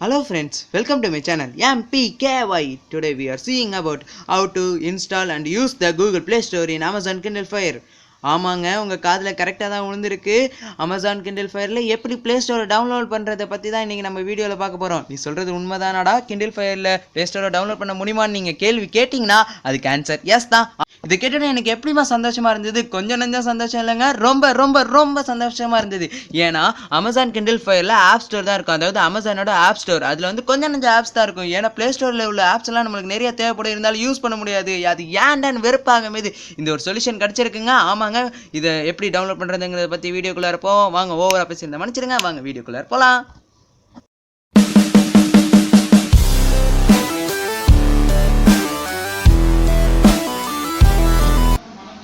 Hello friends, welcome to my channel MPKY. Today we are seeing about how to install and use the Google Play Store in Amazon Kindle Fire. ஆமாங்க, உங்கள் காதில் கரெக்டாக தான் விழுந்திருக்கு. Amazon Kindle ஃபயரில் எப்படி play ஸ்டோரை download பண்ணுறதை பற்றி தான் இன்றைக்கி நம்ம வீடியோவில் பார்க்க போகிறோம். நீ சொல்கிறது உண்மைதானாடா? கிண்டில் ஃபயரில் ப்ளே ஸ்டோரை டவுன்லோட் பண்ண முடியுமான்னு நீங்கள் கேள்வி கேட்டிங்கன்னா அதுக்கு ஆன்சர் எஸ் தான். இதை கேட்டோன்னே எனக்கு எப்படிமா சந்தோஷமாக இருந்தது? கொஞ்சம் நஞ்சம் சந்தோஷம் இல்லைங்க, ரொம்ப ரொம்ப ரொம்ப சந்தோஷமாக இருந்தது. ஏன்னா அமேசான் கிண்டில் ஃபயரில் ஆப் ஸ்டோர் தான் இருக்கும். அதாவது அமேசானோட ஆப் ஸ்டோர். அதில் வந்து கொஞ்சம் நஞ்சம் ஆப்ஸ் தான் இருக்கும். ஏன்னா ப்ளே ஸ்டோரில் உள்ள ஆப்ஸ் எல்லாம் நம்மளுக்கு நிறைய தேவைப்படும், இருந்தாலும் யூஸ் பண்ண முடியாது. அது ஏன்டான்னு வெறுப்பாக மீது இந்த ஒரு சொல்யூஷன் கிடச்சிருக்குங்க. ஆமாங்க, இதை எப்படி டவுன்லோட் பண்ணுறதுங்கிறத பற்றி வீடியோக்குள்ளே இருப்போம். வாங்க, ஓவராக பேசி மன்னிச்சிருங்க, வாங்க வீடியோக்குள்ளே போகலாம்.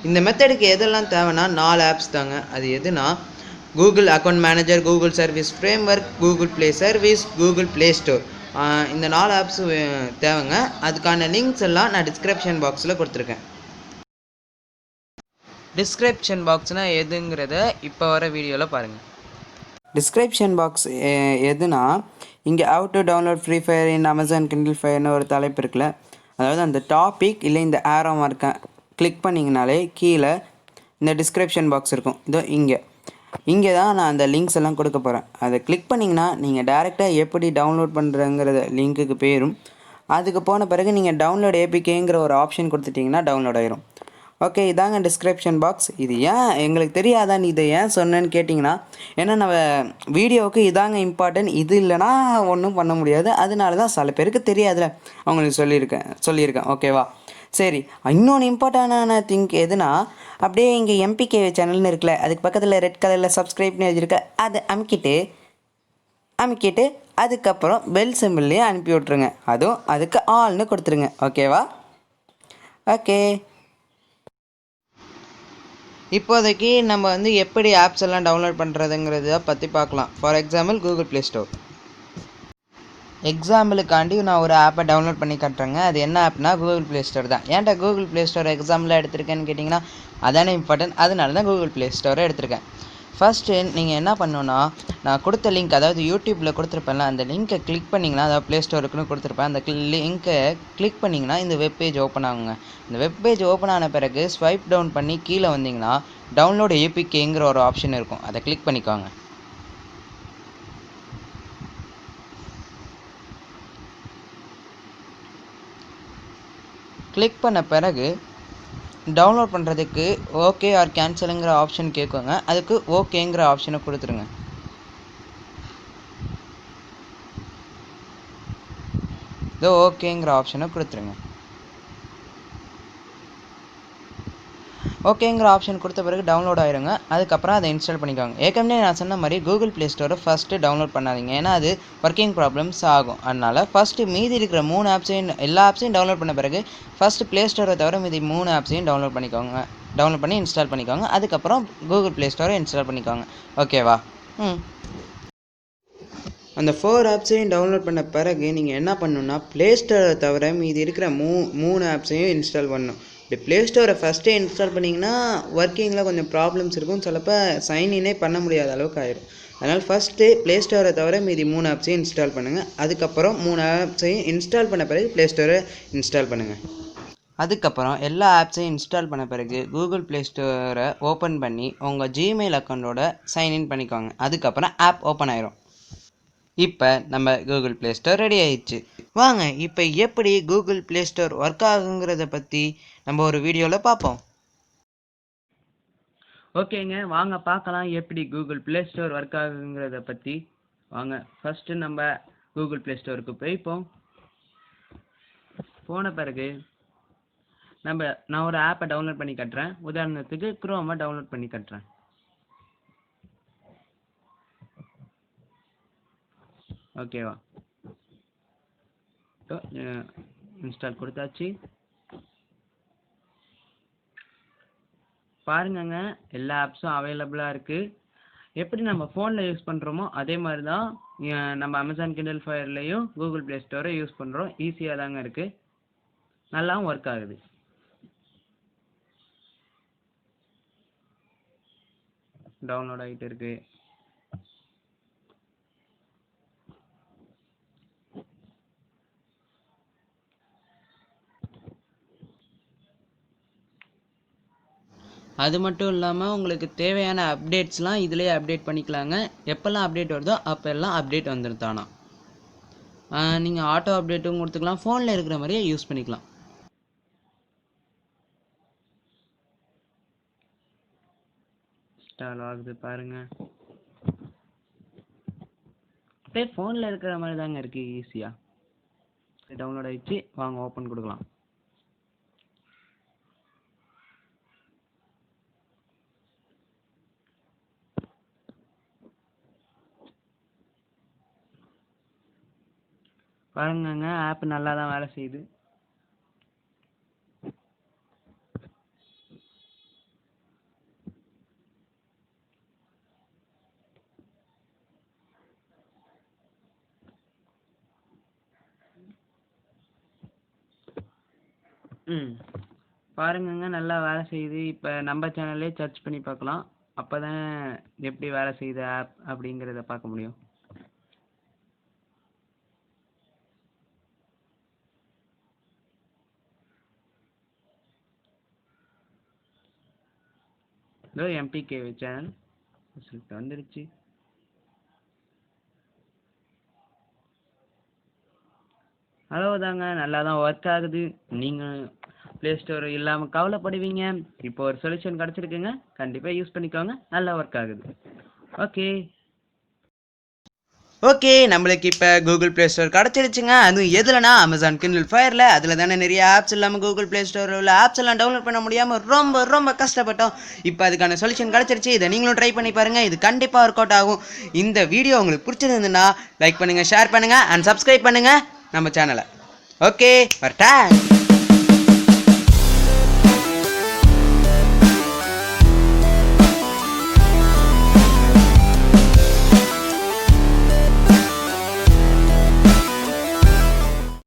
இந்த மெத்தடுக்கு எதெல்லாம் தேவைன்னா 4 ஆப்ஸ் தாங்க. அது எதுனா Google account manager, Google service framework, Google play service, Google Play store. இந்த 4 ஆப்ஸ் தேவைங்க. அதுக்கான லிங்க்ஸ் எல்லாம் நான் டிஸ்கிரிப்ஷன் பாக்ஸில் கொடுத்துருக்கேன். டிஸ்கிரிப்ஷன் பாக்ஸ்னால் எதுங்கிறத இப்போ வர வீடியோவில் பாருங்கள். டிஸ்கிரிப்ஷன் பாக்ஸ் எதுனா இங்கே how to download free fire in Amazon Kindle ஃபயர்னு ஒரு தலைப்பு இருக்குல்ல, அதாவது அந்த டாபிக் இல்லை இந்த ஆரோ மார்க்கை கிளிக் பண்ணிங்கனாலே கீழே இந்த டிஸ்கிரிப்ஷன் பாக்ஸ் இருக்கும். இதோ இங்கே தான் நான் அந்த லிங்க்ஸ் எல்லாம் கொடுக்க போகிறேன். அதை கிளிக் பண்ணிங்கன்னா நீங்கள் டேரெக்டாக எப்படி டவுன்லோட் பண்ணுறங்கிறத லிங்க்குக்கு போயிடும். அதுக்கு போன பிறகு நீங்கள் டவுன்லோட் ஏபிகேங்கிற ஒரு ஆப்ஷன் கொடுத்துட்டிங்கன்னா டவுன்லோட் ஆயிரும். ஓகே, இதாங்க டிஸ்கிரிப்ஷன் பாக்ஸ். இது ஏன் எங்களுக்கு தெரியாதான்னு இதை ஏன் சொன்னேன்னு கேட்டிங்கன்னா, ஏன்னா நம்ம வீடியோவுக்கு இதாங்க இம்பார்ட்டன்ட். இது இல்லைனா ஒன்றும் பண்ண முடியாது. அதனால தான் சில பேருக்கு தெரியாதுல்ல, அவங்களுக்கு சொல்லியிருக்கேன். ஓகேவா? சரி, இன்னொன்று இம்பார்ட்டண்டான திங்க் எதுனா, அப்படியே இங்கே எம்பிகே சேனல்னு இருக்குல்ல, அதுக்கு பக்கத்தில் ரெட் கலரில் சப்ஸ்கிரைப்னு எழுதியிருக்க, அதை அமுக்கிட்டு அதுக்கப்புறம் பெல் சிம்பிள்லேயே அனுப்பி விட்ருங்க. அதுவும் அதுக்கு ஆல்னு கொடுத்துருங்க. ஓகேவா? ஓகே, இப்போதைக்கு நம்ம வந்து எப்படி ஆப்ஸ் எல்லாம் டவுன்லோட் பண்ணுறதுங்கிறத பற்றி பார்க்கலாம். For example Google Play store. எக்ஸாம்பிளுக்காண்டி நான் ஒரு ஆப்பை டவுன்லோட் பண்ணி காட்டுறேங்க. அது என்ன ஆப்னா கூகுள் ப்ளே ஸ்டோர் தான். ஏன்டா கூகுள் ப்ளே ஸ்டோர் எக்ஸாம்பிளாக எடுத்திருக்கேன்னு கேட்டிங்கன்னா, அதானே இம்பார்ட்டன்ட். அதனால தான் கூகுள் ப்ளே ஸ்டோரை எடுத்திருக்கேன். ஃபஸ்ட்டு நீங்கள் என்ன பண்ணணுன்னா, நான் கொடுத்த லிங்க், அதாவது யூடியூப்பில் கொடுத்துருப்பேன்ல, அந்த லிங்க்கை கிளிக் பண்ணிங்கன்னா, அதாவது ப்ளே ஸ்டோருக்குன்னு கொடுத்துருப்பேன், அந்த லிங்க்கை கிளிக் பண்ணிங்கன்னா இந்த வெப் பேஜ் ஓப்பன் ஆகுங்க. இந்த வெப் பேஜ் ஓப்பன் ஆன பிறகு ஸ்வைப் டவுன் பண்ணி கீழே வந்தீங்கன்னா டவுன்லோட் ஏபிகேங்கிற ஒரு ஆப்ஷன் இருக்கும். அதை கிளிக் பண்ணிக்கோங்க. கிளிக் பண்ண பிறகு டவுன்லோட் பண்ணுறதுக்கு ஓகே ஆர் கேன்சலுங்கிற ஆப்ஷன் கேட்குங்க. அதுக்கு ஓகேங்கிற ஆப்ஷனை கொடுத்துருங்க. இதோ ஓகேங்கிற ஆப்ஷனை கொடுத்துருங்க. ஓகேங்கிற ஆப்ஷன் கொடுத்த பிறகு டவுன்லோட் ஆயிருங்க. அதுக்கப்புறம் அதை இன்ஸ்டால் பண்ணிக்கோங்க. ஏற்கனவே நான் சொன்ன மாதிரி கூகுள் ப்ளே ஸ்டோரை ஃபஸ்ட்டு டவுன்லோட் பண்ணாதீங்க. ஏன்னா அது ஒர்க்கிங் ப்ராப்ளம்ஸ் ஆகும். அதனால் ஃபஸ்ட்டு மீதி இருக்கிற 3 ஆப்ஸையும், எல்லா ஆப்ஸையும் டவுன்லோட் பண்ண பிறகு ஃபஸ்ட்டு ப்ளே ஸ்டோரை தவிர மீதி 3 ஆப்ஸையும் டவுன்லோட் பண்ணிக்கோங்க. டவுன்லோட் பண்ணி இன்ஸ்டால் பண்ணிக்கோங்க. அதுக்கப்புறம் கூகுள் ப்ளே ஸ்டோரை இன்ஸ்டால் பண்ணிக்கோங்க. ஓகேவா? அந்த 4 ஆப்ஸையும் டவுன்லோட் பண்ண பிறகு நீங்கள் என்ன பண்ணணுன்னா, ப்ளே ஸ்டோரை தவிர மீதி இருக்கிற 3 ஆப்ஸையும் இன்ஸ்டால் பண்ணணும். இப்படி ப்ளே ஸ்டோரை ஃபஸ்ட்டே இன்ஸ்டால் பண்ணிங்கன்னா ஒர்க்கிங்கில் கொஞ்சம் ப்ராப்ளம்ஸ் இருக்கும். சிலப்போ சைன்இனே பண்ண முடியாத அளவுக்கு ஆயிடும். அதனால் ஃபஸ்ட்டு ப்ளே ஸ்டோரை தவிர மீதி 3 ஆப்ஸையும் இன்ஸ்டால் பண்ணுங்கள். அதுக்கப்புறம் 3 ஆப்ஸையும் இன்ஸ்டால் பண்ண பிறகு ப்ளே ஸ்டோரை இன்ஸ்டால் பண்ணுங்கள். அதுக்கப்புறம் எல்லா ஆப்ஸையும் இன்ஸ்டால் பண்ண பிறகு கூகுள் ப்ளே ஸ்டோரை ஓப்பன் பண்ணி உங்கள் ஜிமெயில் அக்கௌண்ட்டோட சைன்இன் பண்ணிக்கோங்க. அதுக்கப்புறம் ஆப் ஓப்பன் ஆயிரும். இப்போ நம்ம கூகுள் ப்ளே ஸ்டோர் ரெடி ஆயிடுச்சு. வாங்க இப்போ எப்படி கூகுள் ப்ளே ஸ்டோர் ஒர்க் ஆகுங்கிறத பற்றி நம்ம ஒரு வீடியோவில் பார்ப்போம். ஓகேங்க, வாங்க பார்க்கலாம் எப்படி கூகுள் ப்ளே ஸ்டோர் ஒர்க் ஆகுங்கிறத பற்றி. வாங்க, ஃபஸ்ட்டு நம்ம கூகுள் ப்ளே ஸ்டோருக்கு போய்ப்போம். போன பிறகு நான் ஒரு ஆப்பை டவுன்லோட் பண்ணி காட்டுறேன். உதாரணத்துக்கு குரோமை டவுன்லோட் பண்ணி காட்டுறேன். ஓகேவா? இன்ஸ்டால் கொடுத்தாச்சு. பாருங்கங்க, எல்லா ஆப்ஸும் அவைலபிளாக இருக்குது. எப்படி நம்ம ஃபோனில் யூஸ் பண்ணுறோமோ அதே மாதிரி தான் நம்ம அமேசான் கிண்டல் ஃபயர்லேயும் கூகுள் ப்ளே ஸ்டோரை யூஸ் பண்ணுறோம். ஈஸியாக தாங்க இருக்குது, நல்லாவும் ஒர்க் ஆகுது. டவுன்லோட் ஆகிட்டு இருக்குது. அது மட்டும் இல்லாமல் உங்களுக்கு தேவையான அப்டேட்ஸ்லாம் இதிலே அப்டேட் பண்ணிக்கலாங்க. எப்போல்லாம் அப்டேட் வருதோ அப்போல்லாம் அப்டேட் வந்துருந்தானா. நீங்கள் ஆட்டோ அப்டேட்டும் கொடுத்துக்கலாம், ஃபோனில் இருக்கிற மாதிரியே யூஸ் பண்ணிக்கலாம். இன்ஸ்டால் ஆகுது பாருங்கள். அப்படியே ஃபோனில் இருக்கிற மாதிரி தாங்க இருக்குது, ஈஸியாக டவுன்லோட் ஆகிடுச்சு. வாங்க ஓப்பன் கொடுக்கலாம். பாருங்கங்க, ஆப் நல்லா தான் வேலை செய்யுது. பாருங்கங்க, நல்லா வேலை செய்யுது. இப்போ நம்ம சேனல்லே சர்ச் பண்ணி பார்க்கலாம். அப்போ தான் எப்படி வேலை செய்யுது ஆப் அப்படிங்கிறத பார்க்க முடியும். இதோ எம்பிகே சேனல் ரிசல்ட் வந்துருச்சு. அவ்வளோதாங்க, நல்லா தான் ஒர்க் ஆகுது. நீங்கள் ப்ளே ஸ்டோர் இல்லாமல் கவலைப்படுவீங்க. இப்போ ஒரு சொல்யூஷன் கிடச்சிருக்குங்க, கண்டிப்பாக யூஸ் பண்ணிக்கோங்க. நல்லா ஒர்க் ஆகுது. ஓகே, நம்மளுக்கு இப்போ கூகுள் ப்ளே ஸ்டோர் கிடச்சிருச்சுங்க. அதுவும் எதுலனா அமேசான் கிண்டல் ஃபயரில். அதில் தானே நிறைய ஆப்ஸ் இல்லாமல் கூகுள் ப்ளே ஸ்டோரில் உள்ள ஆப்ஸ் எல்லாம் டவுன்லோட் பண்ண முடியாமல் ரொம்ப கஷ்டப்பட்டோம். இப்போ அதுக்கான சொல்யூஷன் கிடச்சிருச்சு. இதை நீங்களும் ட்ரை பண்ணி பாருங்கள். இது கண்டிப்பாக ஒர்க் அவுட் ஆகும். இந்த வீடியோ உங்களுக்கு பிடிச்சிருந்ததுன்னா லைக் பண்ணுங்கள், ஷேர் பண்ணுங்கள் அண்ட் சப்ஸ்கிரைப் பண்ணுங்கள் நம்ம சேனலை. ஓகே, வரட்டா.